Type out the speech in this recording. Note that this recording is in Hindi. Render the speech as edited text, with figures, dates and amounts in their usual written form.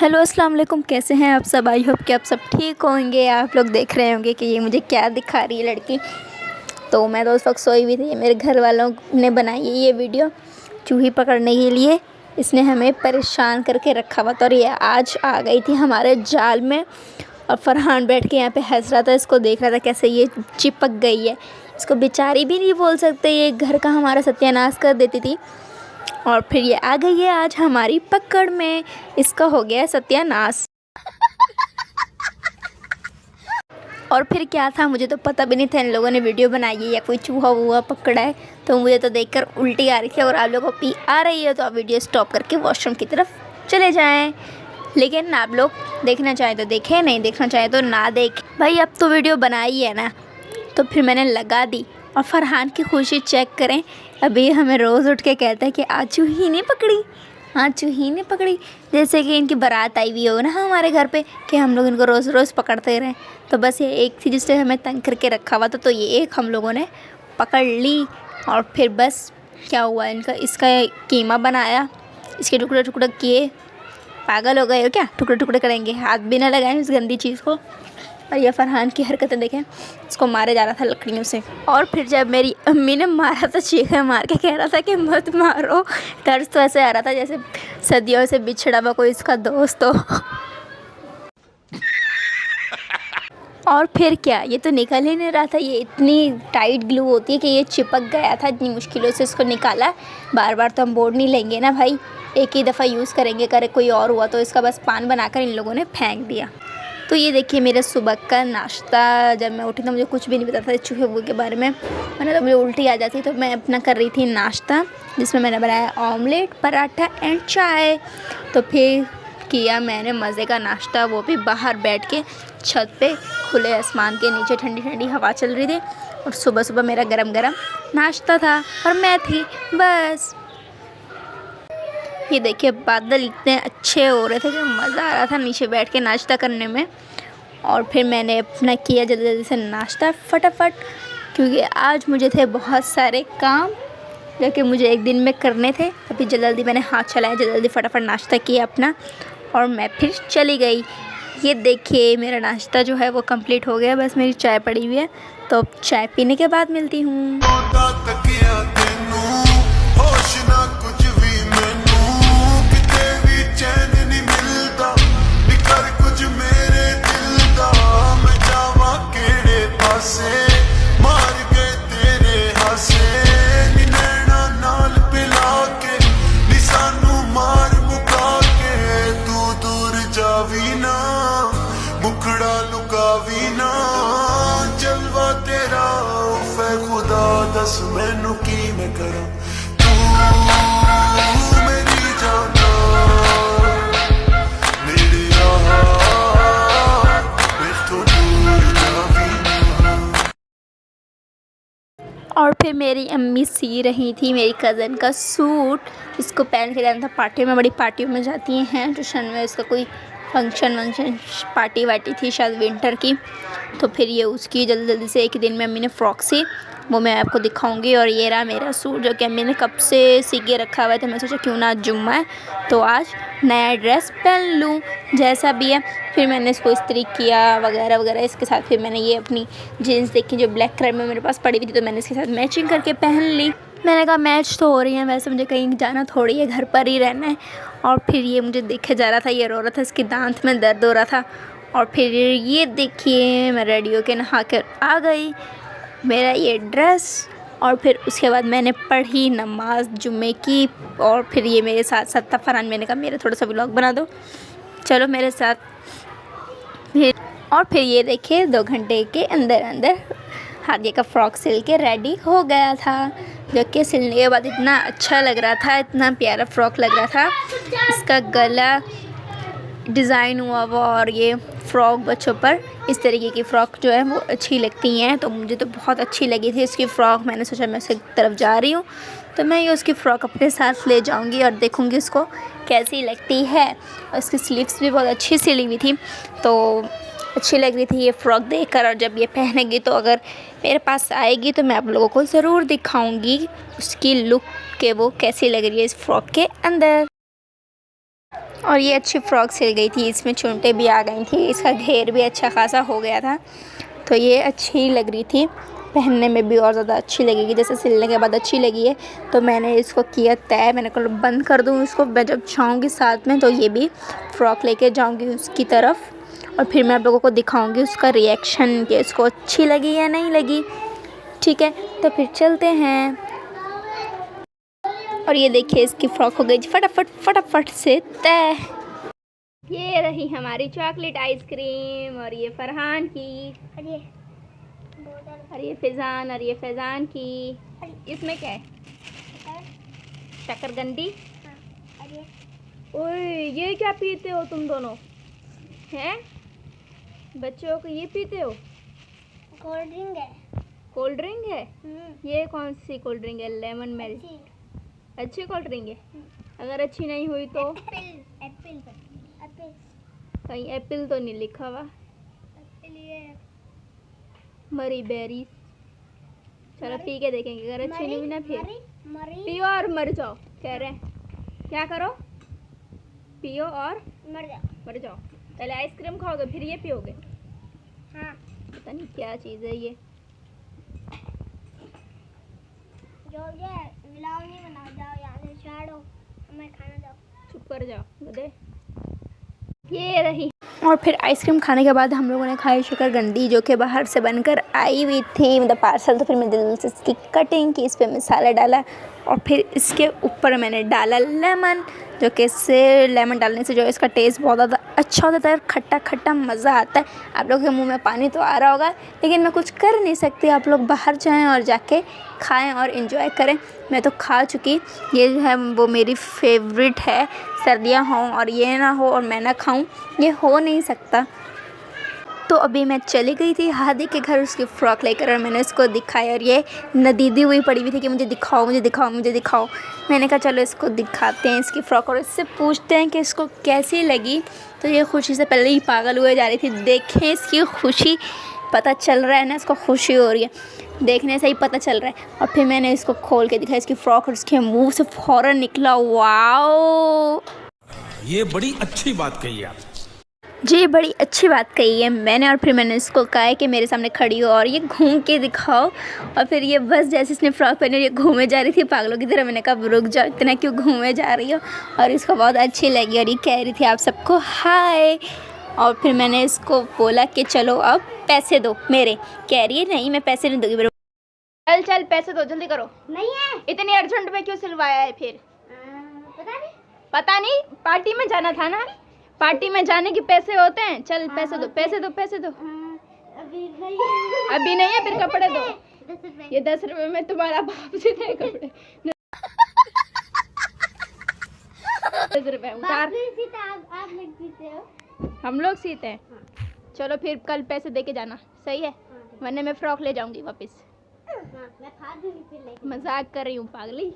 हेलो अस्सलाम वालेकुम, कैसे हैं आप सब। आई होप कि आप सब ठीक होंगे। आप लोग देख रहे होंगे कि ये मुझे क्या दिखा रही है लड़की। तो मैं तो उस वक्त सोई हुई थी। मेरे घर वालों ने बनाई है ये वीडियो चूही पकड़ने के लिए। इसने हमें परेशान करके रखा हुआ था और ये आज आ गई थी हमारे जाल में। और फरहान बैठ के यहाँ पे हंस रहा था, इसको देख रहा था कैसे ये चिपक गई है। इसको बेचारी भी नहीं बोल सकते, ये घर का हमारा सत्यानाश कर देती थी। और फिर ये आ गई है आज हमारी पकड़ में। इसका हो गया सत्यानाश। और फिर क्या था मुझे तो पता भी नहीं था इन लोगों ने वीडियो बनाई है या कोई चूहा वूहा पकड़ा है। तो मुझे तो देखकर उल्टी आ रही थी। और आप लोगों को पी आ रही है तो आप वीडियो स्टॉप करके वॉशरूम की तरफ चले जाएं। लेकिन आप लोग देखना चाहें तो देखें, नहीं देखना चाहें तो ना देखें। भाई अब तो वीडियो बनाई है ना, तो फिर मैंने लगा दी। और फरहान की खुशी चेक करें। अभी हमें रोज़ उठ के कहता है कि आज चूही नहीं पकड़ी, आज चूही नहीं पकड़ी। जैसे कि इनकी बारात आई हुई हो ना हमारे घर पे कि हम लोग इनको रोज़ रोज़ पकड़ते रहें। तो बस ये एक थी जिससे हमें तंग करके रखा हुआ था, तो ये एक हम लोगों ने पकड़ ली। और फिर बस क्या हुआ, इसका कीमा बनाया, इसके टुकड़े टुकड़े किए। पागल हो गए हो क्या, टुकड़े टुकड़े करेंगे, हाथ भी ना लगाएं इस गंदी चीज़ को। और ये फरहान की हरकतें देखें, इसको मारे जा रहा था लकड़ियों से। और फिर जब मेरी अम्मी ने मारा तो चीखें मार के कह रहा था कि मत मारो। दर्द तो ऐसे आ रहा था जैसे सदियों से बिछड़ा हुआ कोई इसका दोस्त हो। और फिर क्या, ये तो निकल ही नहीं रहा था। ये इतनी टाइट ग्लू होती है कि ये चिपक गया था। इतनी मुश्किलों से इसको निकाला। बार बार तो हम बोर्ड नहीं लेंगे ना भाई, एक ही दफ़ा यूज़ करेंगे। करे कोई और हुआ तो इसका बस पान बनाकर इन लोगों ने फेंक दिया। तो ये देखिए मेरा सुबह का नाश्ता। जब मैं उठी तो मुझे कुछ भी नहीं पता था चूहे वूहे के बारे में। मैंने तो मुझे उल्टी आ जाती, तो मैं अपना कर रही थी नाश्ता, जिसमें मैंने बनाया ऑमलेट, पराठा एंड चाय। तो फिर किया मैंने मज़े का नाश्ता, वो भी बाहर बैठ के छत पे खुले आसमान के नीचे। ठंडी ठंडी हवा चल रही थी और सुबह सुबह मेरा गरम गरम नाश्ता था और मैं थी बस। ये देखिए बादल इतने अच्छे हो रहे थे कि मज़ा आ रहा था नीचे बैठ के नाश्ता करने में। और फिर मैंने अपना किया जल्दी जल्दी से नाश्ता फटाफट, क्योंकि आज मुझे थे बहुत सारे काम जो कि मुझे एक दिन में करने थे। अभी जल्दी जल्दी मैंने हाथ चलाया, जल्दी जल्दी फटाफट नाश्ता किया अपना और मैं फिर चली गई। ये देखिए मेरा नाश्ता जो है वो कंप्लीट हो गया, बस मेरी चाय पड़ी हुई है। तो अब चाय पीने के बाद मिलती हूँ। मुखड़ा लुकावी ना जलवा तेरा फै खुदा दस मैनू की मैं करा तू मेरी जाना मेरे मैं तो दूर जावी ना। और फिर मेरी अम्मी सी रही थी मेरी कज़न का सूट। इसको पहन के जाना था पार्टी में, बड़ी पार्टियों में जाती हैं ट्यूशन में। इसका कोई फंक्शन पार्टी वार्टी थी शायद विंटर की। तो फिर ये उसकी जल्दी जल्दी से एक दिन में अम्मी ने फ़्रॉक सी, वो मैं आपको दिखाऊंगी। और ये रहा मेरा सूट जो कि अम्मी ने कब से सी के रखा हुआ था। मैं सोचा क्यों ना आज जुम्मा है तो आज नया ड्रेस पहन लूँ जैसा भी है। फिर मैंने इसको इस्त्री किया वगैरह वगैरह। इसके साथ फिर मैंने ये अपनी जीन्स देखी जो ब्लैक कलर में मेरे पास पड़ी हुई थी, तो मैंने इसके साथ मैचिंग करके पहन ली। मैंने कहा मैच तो हो रही है, वैसे मुझे कहीं जाना थोड़ी है, घर पर ही रहना है। और फिर ये मुझे देखे जा रहा था, ये रो रहा था, इसके दांत में दर्द हो रहा था। और फिर ये देखिए मैं रेडी होके नहा कर आ गई, मेरा ये ड्रेस। और फिर उसके बाद मैंने पढ़ी नमाज जुम्मे की। और फिर ये मेरे साथ साथ फरहान, मैंने कहा मेरा थोड़ा सा व्लॉग बना दो, चलो मेरे साथ। और फिर ये देखिए 2 घंटे के अंदर अंदर हादिया का फ़्रॉक सिल के रेडी हो गया था, जो कि सिलने के बाद इतना अच्छा लग रहा था, इतना प्यारा फ़्रॉक लग रहा था। इसका गला डिज़ाइन हुआ हुआ और ये फ़्रॉक बच्चों पर इस तरीके की फ़्रॉक जो है वो अच्छी लगती हैं। तो मुझे तो बहुत अच्छी लगी थी इसकी फ़्रॉक। मैंने सोचा मैं उसकी तरफ जा रही हूँ तो मैं ये उसकी फ़्रॉक अपने साथ ले जाऊँगी और देखूँगी उसको कैसी लगती है। और उसकी स्लीव्स भी बहुत अच्छी सिली हुई थी, तो अच्छी लग रही थी ये फ़्रॉक देखकर। और जब ये पहनेगी तो अगर मेरे पास आएगी तो मैं आप लोगों को ज़रूर दिखाऊंगी उसकी लुक कि वो कैसी लग रही है इस फ़्रॉक के अंदर। और ये अच्छी फ्रॉक सिल गई थी, इसमें चुनटे भी आ गई थी, इसका घेर भी अच्छा खासा हो गया था, तो ये अच्छी लग रही थी, पहनने में भी और ज़्यादा अच्छी लगेगी। जैसे सिलने के बाद अच्छी लगी है तो मैंने इसको किया तय, मैंने कहा बंद कर दूँ इसको, मैं जब जाऊँगी साथ में तो ये भी फ़्रॉक लेके जाऊँगी उसकी तरफ, और फिर मैं आप लोगों को दिखाऊँगी उसका रिएक्शन कि इसको अच्छी लगी या नहीं लगी। ठीक है, तो फिर चलते हैं। और ये देखिए इसकी फ़्रॉक हो गई फटाफट से तय। ये रही हमारी चॉकलेट आइसक्रीम, और ये फरहान की, और ये फिजान, और ये फैजान की। इसमें क्या है? शकरकंदी। ओए ये क्या पीते हो तुम दोनों हैं? बच्चों को ये पीते हो? कोल्ड ड्रिंक है। कोल्ड ड्रिंक है? ये कौन सी कोल्ड ड्रिंक है? लेमन मेरी। अच्छी कोल्ड ड्रिंक है? अगर अच्छी नहीं हुई तो? एप्पल कहीं एप्पल तो नहीं लिखा हुआ। मरी बेरीज। चलो पी के देखेंगे, अगर अच्छी नहीं हुई ना फिर पियो और मर जाओ कह रहे हैं। क्या करो? पियो और मर जाओ। पहले आइसक्रीम खाओगे फिर ये पियोगे? हाँ। पता नहीं क्या चीज़ है ये। जो ये मिलाओ नहीं बनाओ, जाओ यहाँ से छाड़ो, हमें खाना दो। चुप कर जाओ गधे। ये रही। और फिर आइसक्रीम खाने के बाद हम लोगों ने खाई शकरकंदी, जो कि बाहर से बनकर आई हुई थी, मतलब पार्सल। तो फिर मैं दिल से इसकी कटिंग की, इस पर मसाला डाला, और फिर इसके ऊपर मैंने डाला लेमन, जो कि इससे लेमन डालने से जो इसका टेस्ट बहुत ज़्यादा अच्छा होता है, खट्टा खट्टा मज़ा आता है। आप लोगों के मुंह में पानी तो आ रहा होगा, लेकिन मैं कुछ कर नहीं सकती। आप लोग बाहर जाएं और जाके खाएं और इन्जॉय करें। मैं तो खा चुकी, ये जो है वो मेरी फेवरेट है। सर्दियाँ हों और ये ना हो और मैं ना खाऊं, ये हो नहीं सकता। तो अभी मैं चली गई थी हादी के घर उसकी फ़्रॉक लेकर, और मैंने उसको दिखाया, और ये नदीदी हुई पड़ी हुई थी कि मुझे दिखाओ मुझे दिखाओ मुझे दिखाओ। मैंने कहा चलो इसको दिखाते हैं इसकी फ़्रॉक, और इससे पूछते हैं कि इसको कैसी लगी। तो ये खुशी से पहले ही पागल हुए जा रही थी। देखें इसकी खुशी, पता चल रहा है ना इसको खुशी हो रही है, देखने से ही पता चल रहा है। और फिर मैंने इसको खोल के दिखाया इसकी फ़्रॉक, और उसके मुंह से फ़ौरन निकला वाओ। ये बड़ी अच्छी बात कही आप जी, बड़ी अच्छी बात कही है मैंने। और फिर मैंने इसको कहा है कि मेरे सामने खड़ी हो और ये घूम के दिखाओ। और फिर ये बस जैसे इसने फ़्रॉक पहनी ये घूमे जा रही थी पागलों की तरह। मैंने कहा रुक जाओ, इतना क्यों घूमे जा रही हो। और इसको बहुत अच्छी लगी, और ये कह रही थी आप सबको हाय। और फिर मैंने इसको बोला कि चलो अब पैसे दो मेरे। कह रही है नहीं मैं पैसे नहीं दूँगी। चल चल पैसे दो, जल्दी करो। नहीं है। इतनी अर्जेंट में क्यों सिलवाया है फिर? पता नहीं, पार्टी में जाना था ना, पार्टी में जाने के पैसे होते हैं। चल पैसे दो पैसे दो पैसे दो। अभी नहीं है फिर कपड़े दो। ये 10 रुपए में तुम्हारा बाप से दे कपड़े। 10 रुपए उतार। आप लोग सीते हो? हम लोग सीते हैं। चलो फिर कल पैसे दे के जाना, सही है? वरना मैं फ़्रॉक ले जाऊंगी वापस। मैं खा दूंगी फिर लेके। मजाक कर रही हूँ पागली।